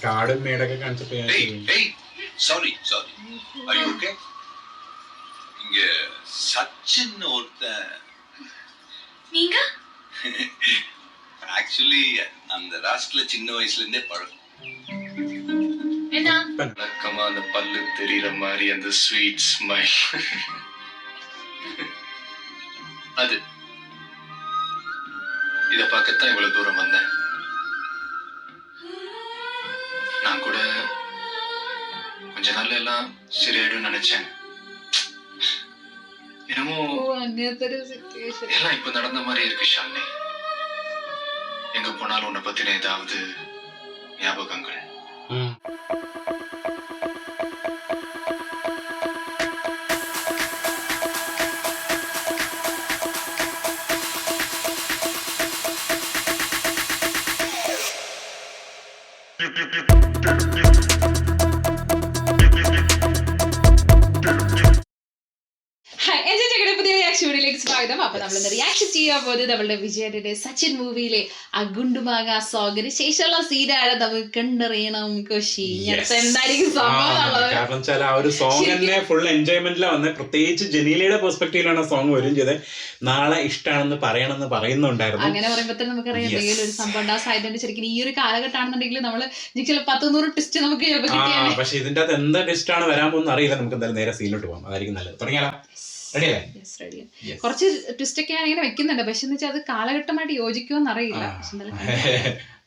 കാടും മേടൊക്കെ കാണിച്ചപ്പോ sorry are you okay இங்க சச்சின் ஒருத்த நீங்க ஆக்சுவலி அந்த ராஸ்ட்ல சின்ன வயசுல இருந்தே பழக்கம் என்ன வழக்கமா அந்த பல்லு தெரியற மாதிரி அந்த ஸ்வீட் ஸ்மைல் அது இத பார்க்கத்தான் இவ்வளவு தூரம் வந்தேன். நான் கூட கொஞ்ச நாள்ல எல்லாம் சரியாயிடும் நினைச்சேன். என்னமோ எல்லாம் இப்ப நடந்த மாதிரி இருக்கு ஷாலினி. எங்க போனாலும் உன்னை பத்தின ஏதாவது ஞாபகங்கள். സ്വാഗതം. അപ്പൊ നമ്മളിന്ന് റിയാക്ഷൻ ചെയ്യാൻ പോകുന്നത് നമ്മളുടെ വിജയന്റെ സച്ചിൻ മൂവിയിലെ ആ ഗുണ്ടുമാങ്ങ സോങ്ങിന് ശേഷമുള്ള സീനാണ് നമുക്ക് കണ്ടറിയണം. കൊശി എന്തായിരിക്കും സംഭവം? കാരണം വെച്ചാൽ ആ ഒരു സോങ് തന്നെ ഫുൾ എൻജോയ്മെന്റിലാണ് വന്നത്. പ്രത്യേകിച്ച് ജനീലയുടെ പെർസ്പെക്റ്റീവിലാണ് ആ സോങ് വരും ചെയ്തത്. നാളെ ഇഷ്ടമാണെന്ന് പറയണമെന്ന് പറയുന്നുണ്ടായിരുന്നു. അങ്ങനെ പറയുമ്പോൾ തന്നെ നമുക്കറിയാം എന്തെങ്കിലും ഒരു സംഭവം ഉണ്ടാ സാധ്യത. ശരിക്കും ഈ ഒരു കാലഘട്ടമാണെന്നുണ്ടെങ്കിൽ നമ്മള് ചിലപ്പോൾ 100 ടെസ്റ്റ് നമുക്ക് ചിലപ്പോൾ കിട്ടിയാൽ. പക്ഷെ ഇതിന്റെ അകത്ത് എന്താ ടെസ്റ്റ് ആണ് വരാൻ പോകുന്ന അറിയില്ല. നമുക്ക് എന്തായാലും നേരെ സീനിലോട്ട് പോകാം. അതായിരിക്കും നല്ലത്. തുടങ്ങിയാലോ? കുറച്ച് ട്വിസ്റ്റ് ഒക്കെ ഇങ്ങനെ വെക്കുന്നുണ്ട്. പക്ഷെ എന്ന് വെച്ചാൽ അത് കാലഘട്ടമായിട്ട് യോജിക്കുമെന്ന് അറിയില്ല.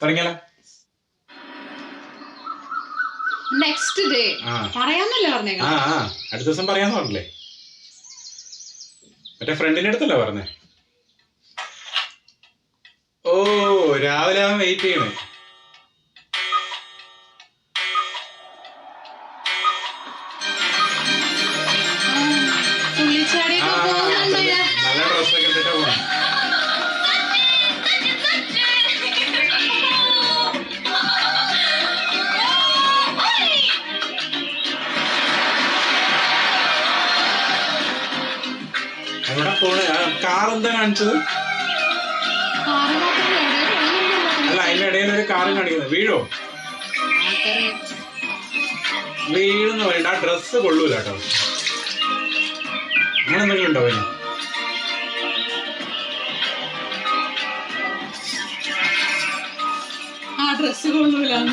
തുടങ്ങിയാലോ? നെക്സ്റ്റ് ഡേ പറയാന്നല്ലേ പറഞ്ഞേ? അടുത്ത ദിവസം പറയാന്ന് പറഞ്ഞില്ലേ? മറ്റേ ഫ്രണ്ടിന്റെ അടുത്തല്ലേ പറഞ്ഞേ? ഓ, രാവിലെ അവൻ വെയിറ്റ് ചെയ്യണേ. നല്ല ഡ്രസ്സൊക്കെ ഇട്ടിട്ടാ പോണേ. എവിടെ പോണേ? കാർ എന്താ കാണിച്ചത്? അല്ല, അതിന്റെ ഇടയിൽ ഒരു കാറ് കാണിക്കുന്നത്. വീഴോ? വീഴുന്ന് പറയണ്ട. ആ ഡ്രസ്സ് കൊള്ളൂല കേട്ടോ. അങ്ങനെ എന്തെങ്കിലും ഉണ്ടോ അതിന്?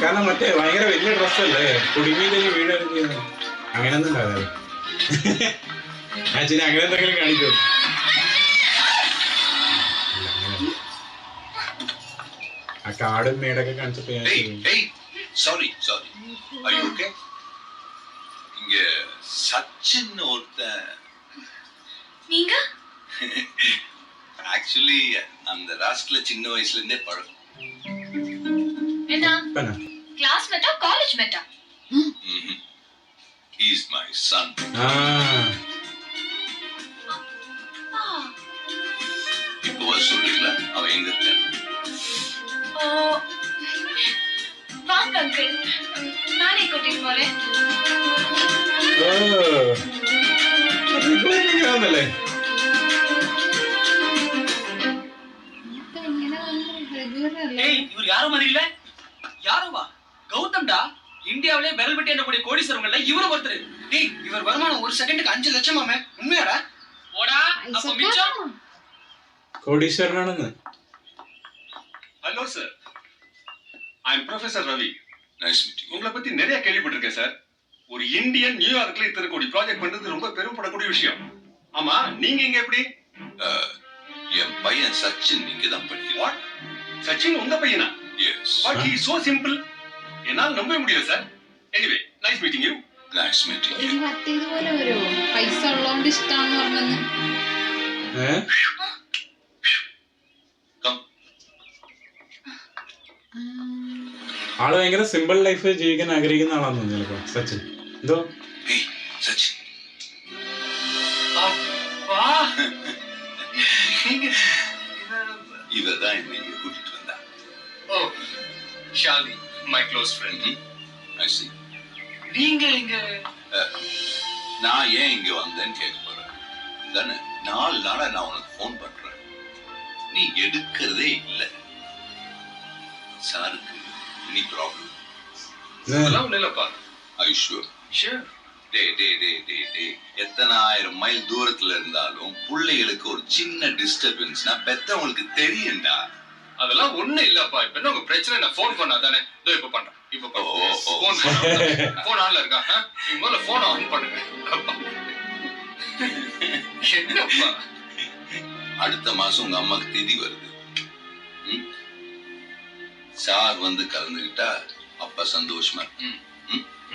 കാരണം മറ്റേ ഭയങ്കര വലിയ ഡ്രസ്സല്ലേ, കുടുങ്ങിയില്ലെങ്കിൽ വീടൊക്കെ ചെയ്യുന്നത്. അങ്ങനെയൊന്നും ഉണ്ടാവില്ല. അച്ഛനെ അങ്ങനെ എന്തെങ്കിലും കാണിക്കോ? ആ കാടും മേടൊക്കെ കാണിച്ചപ്പോ sorry are you okay இங்க சச்சின் ஒருத்த நீங்க ஆக்சுவலி அந்த ராஸ்ட்ல சின்ன வயசுல இருந்தே பழக்கம். என்ன கிளாஸ்மேட்டா காலேஜ்மேட்டா? he is my son. இப்போ சொல்றீங்களா அவன் எங்க இருக்கான்? வாங்க அங்கிள், நானே கூட்டிட்டு போறேன். இவர் யாரும் மதியில யாருவா? கௌதம்டா. இந்தியாவிலே விரல் வெட்டி எண்ணக்கூடிய கோடீஸ்வரங்கள்ல இவரும் ஒருத்தர். டேய், இவர் வருமானம் ஒரு செகண்டுக்கு 5 லட்சமாமே. உண்மையாடா? ஓடா. அப்ப மிச்சம் கோடீஸ்வரனானு. Hello sir, I am professor Ravi. Nice meeting. உங்களை பத்தி நிறைய கேள்விப்பட்டிருக்கேன் சார். ஒரு இந்தியன் நியூயார்க்ல இத்தனை கோடி ப்ராஜெக்ட் பண்றது ரொம்ப பெருமைப்படக்கூடிய விஷயம். ஆமா, நீங்க இங்க எப்படி? என் பையன் சச்சின் இங்க தான் படிக்கிறான். சச்சின் உங்க பையனா? Yes. But he is so simple. என்னால் நம்பவே முடியல sir. Anyway, nice meeting you. Nice meeting you. ഇതുപോലെ ഒരു പൈസ ഉള്ളോണ്ട് ഇഷ്ടാന്ന് പറഞ്ഞത്. ആള് ഭയങ്കര സിമ്പിൾ ലൈഫ് ജീവിക്കാൻ ആഗ്രഹിക്കുന്ന ആളാന്ന് തോന്നുന്നു ചിലപ്പോ സച്ചിൻ. എന്തോ സച്ചിൻ இவர்தான் என்னை இங்க கூட்டிட்டு வந்தா. ஓ, Shalini, my close friend. I see. நீங்க இங்க நான் ஏன் இங்க வந்தேன்னு கேட்க போறேன் தானே? 4 நாளா நான் உனக்கு போன் பண்றேன், நீ எடுக்கிறதே இல்லை. சாருக்கு எனி ப்ராப்ளம்? அதெல்லாம் ஒண்ணு இல்லப்பா. ஐஷூர் ஷூர். டே எத்தனை ஆயிரம் மைல் தூரத்துல இருந்தாலும் பிள்ளைகளுக்கு ஒரு சின்ன டிஸ்டர்பன்ஸ்னா பெத்தவங்களுக்கு தெரியும்டா. அதெல்லாம் ஒண்ணு இல்லப்பா. இப்ப என்ன உங்க பிரச்சனை? நான் போன் பண்ணா தானே. இதோ இப்ப பண்றேன். இப்ப போன் போன் ஆன்ல இருக்கா? நீங்க முதல்ல போன் ஆன் பண்ணுங்க. என்னப்பா? அடுத்த மாசம் உங்க அம்மாக்கு திதி வருது. சார் வந்து கலந்துகிட்டா அப்ப சந்தோஷமா இருக்கும்.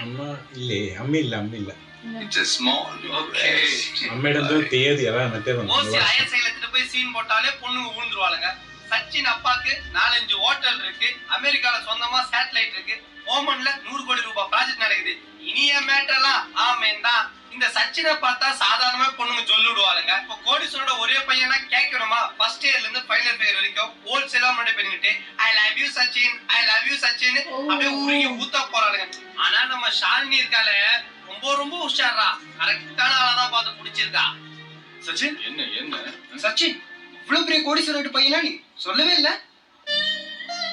അമ്മ ഇല്ലേ? അമ്മയില്ല. It's a small request. അമ്മയുടെ എന്തോ തീയതി അതാ മറ്റേ ஓசி அயல் சைலத்துல போய் சீன் போட்டாலே பொண்ணுங்க ஊழ்ந்துருவாளுங்க. சச்சின் அப்பாக்கு 4-5 ஹோட்டல் இருக்கு, அமெரிக்கால சொந்தமா சேட்டலைட் இருக்கு, ஓமன்ல 100 கோடி ரூபாய் ப்ராஜெக்ட் நடக்குது. இனிய மேட்டர்லாம் ஆமேன் தான். இந்த சச்சினை பார்த்தா சாதாரணமா பொண்ணுங்க சொல்லிடுவாளுங்க. இப்போ கோடிசனோட ஒரே பையனா கேட்கணுமா? ஃபர்ஸ்ட் இயர்ல இருந்து ஃபைனல் இயர் வரைக்கும் ஹோல்சேலா முன்னாடி பண்ணிட்டு I love you Sachin, I love you Sachin அப்படியே உருகி ஊத்தா போறாளுங்க. ஆனா நம்ம ஷாலினி இருக்காளே ரொம்ப ரொம்ப உஷாரா, கரெக்டான ஆளாதான் பார்த்து பிடிச்சிருக்கா. சச்சின் என்ன சச்சின் இவ்வளவு பெரிய கோடீஸ்வரர் பையனா நீ சொல்லவே இல்ல.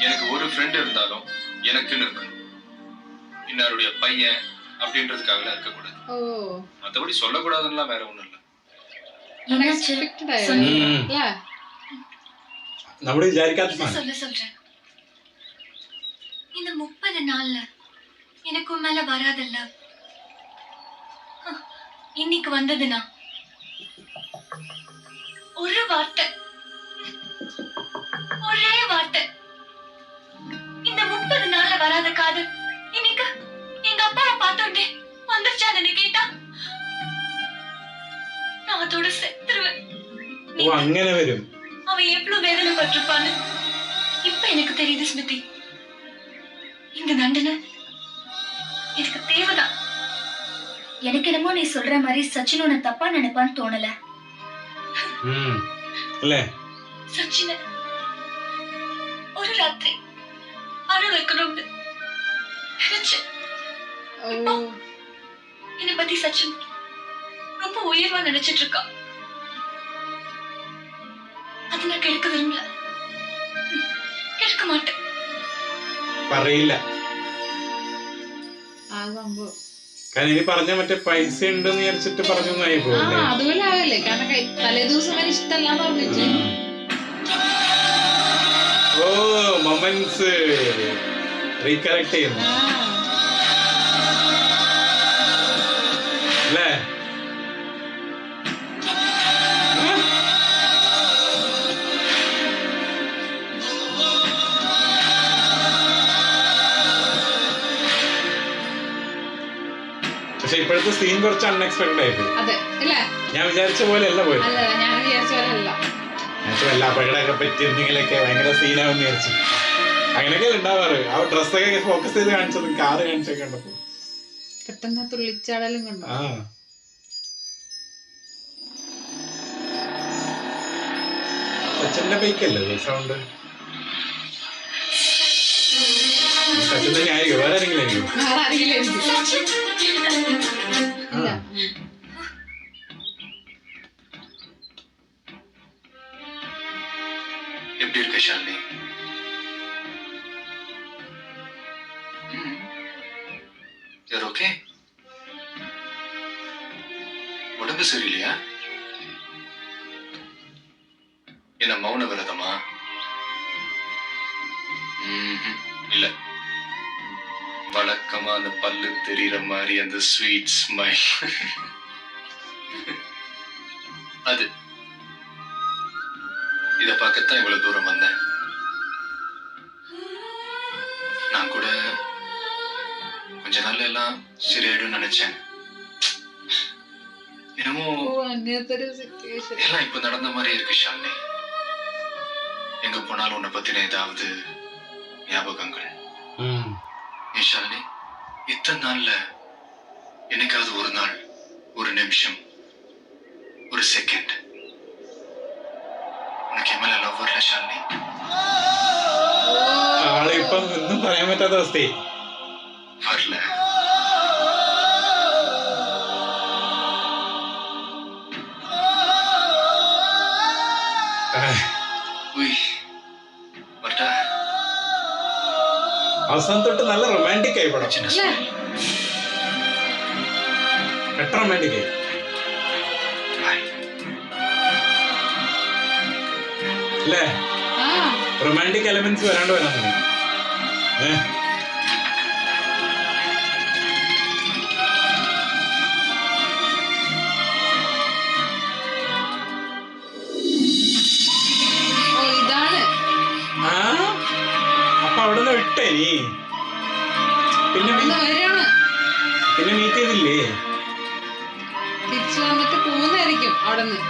எனக்கு ஒரு ஃப்ரெண்ட் இருந்தாலும் எனக்குன்னு இருக்கணும். இன்னாருடைய பையன் அப்படின்றதுக்காக இருக்கக்கூடாது. ഓ மத்தபடி சொல்லக்கூடாதுன்னுலாம் வேற ஒண்ணும் இல்ல. അൺഎക്സ്പെക്ടഡ് ആയിരുന്നു അല്ലേ? നമ്മൾ വിചാരിക്കാത്ത സാധനം. சொல்றேன். இந்த 30 நாள்ல எனக்கு உன் மேல வராதல்ல, இன்னைக்கு வந்ததுனா ஒரு வார்த்தை, ஒரே வார்த்தை, இந்த 30 நாள்ல வராத காதல் இன்னைக்கு எங்க அப்பாவை பார்த்தோன்னே வந்துருச்சான்னு கேட்டா நான் அதோட செத்துருவேன். ഓ അങ്ങനെ വരും. அவன் எவ்வளவு வேதனைப்பட்டிருப்பான்னு இப்ப எனக்கு தெரியுது ஸ்மிருதி. இந்த தண்டனை எனக்கு தேவைதான். எனக்கு என்னமோ நீ சொல்ற மாதிரி சச்சின் உன்னை தப்பா நினைப்பான்னு தோணல. അല്ലേ? சச்சின ஒரு ராத்திரி அழ வைக்கணும்னு நினைச்சேன். ഓ என்னை பத்தி சச்சின் ரொம்ப உயர்வா நினைச்சிட்டு இருக்கான். அது நான் கெடுக்க விரும்பல, கெடுக்க மாட்டேன். പറയില്ല. ആ സംഭവം കാരണം ഇനി പറഞ്ഞ മറ്റേ പൈസ ഉണ്ടെന്ന് വിചാരിച്ചിട്ട് പറഞ്ഞൊന്നായി ആ പോകില്ലേ? അതുപോലെ ആകല്ലേ. കാരണം തലേ ദിവസം വരെ ഇഷ്ടമല്ലാന്ന് പറഞ്ഞിട്ട് ഓ മൊമെന്റ്സ് റീകറക്ട് ചെയ്യുന്നു അല്ലേ? പക്ഷെ ഇപ്പോഴത്തെ സീൻ കുറച്ച് അൺഎക്സ്പെക്ടഡ് ആയിപ്പോയി. അതെ അല്ലേ? ഞാൻ വിചാരിച്ച പോലെ അല്ല പോയത്. അല്ല ഞാൻ വിചാരിച്ച പോലെ അല്ല. ഞാൻ എല്ലാ അപകടമൊക്കെ പറ്റി എന്തെങ്കിലുമൊക്കെ ഭയങ്കര സീനാവെന്ന് വിചാരിച്ചു. അങ്ങനെയൊക്കെ ഉണ്ടാവാറ്. ആ ഡ്രസ്സൊക്കെ ഫോക്കസ് ചെയ്ത് കാണിച്ചത് കാറ് കാണിച്ചൊക്കെ കണ്ടപ്പോ പെട്ടെന്ന് തുള്ളിച്ചാടലും കണ്ടു. ആ സച്ചിന്റെ ബൈക്കല്ലേ സൗണ്ട്? സച്ചിൻ തന്നെ ആയിരിക്കും, വേറെ ആരെങ്കിലും ആയിരിക്കും. വേറെ ആരെങ്കിലും ആയിരിക്കും. ഇല്ല. எப்படி இருக்க ஷாலினி? யார் ஓகே? உடம்பு சரியில்லையா? என்ன மௌன விரதமா? இல்ல, வழக்கமா அந்த பல்லு தெரியற மாதிரி அந்த ஸ்வீட் ஸ்மைல் அது. இத பார்க்கத்தான் இவ்வளவு தூரம் வந்தேன். நான் கூட கொஞ்ச நாள்ல எல்லாம் சரியாயிடும் நினைச்சேன். என்னமோ ഓ അങ്ങനത്തെ ഒരു സിറ്റുവേഷൻ. எல்லாம் இப்ப நடந்த மாதிரி இருக்கு ஷாலினி. எங்க போனாலும் உன்னை பத்தின ஏதாவது ஞாபகங்கள். ஏன் ஷாலினி, இத்தனை நாள்ல என்னைக்காவது ஒரு நாள், ஒரு நிமிஷம், ஒரு செகண்ட் உனக்கு என் மேல லவ் வரல ஷாலினி? ആളെ ഇപ്പം ഒന്നും പറയാൻ പറ്റാത്ത അവസ്ഥയായി. வரல. உய், வரட்டா? അവസാനം തൊട്ട് നല്ല റൊമാൻറ്റിക് ആയി പടം. சின்ன അല്ലേ? എത്ര റൊമാൻറ്റിക് ആയി பாய். അല്ലേ? ആ റൊമാൻറ്റിക് എലമെന്റ്സ് വരാണ്ട് വരാൻ തുടങ്ങി. ഓ ഇതാണ്. ആ അപ്പൊ അവിടെ നിന്ന് വിട്ടേ നീ പിന്നെ അവിടുന്ന് വരാണ്. പിന്നെ മീറ്റ് ചെയ്തില്ലേ? തിരിച്ചു വന്നിട്ട് പോകുന്നതായിരിക്കും അവിടെ നിന്ന്.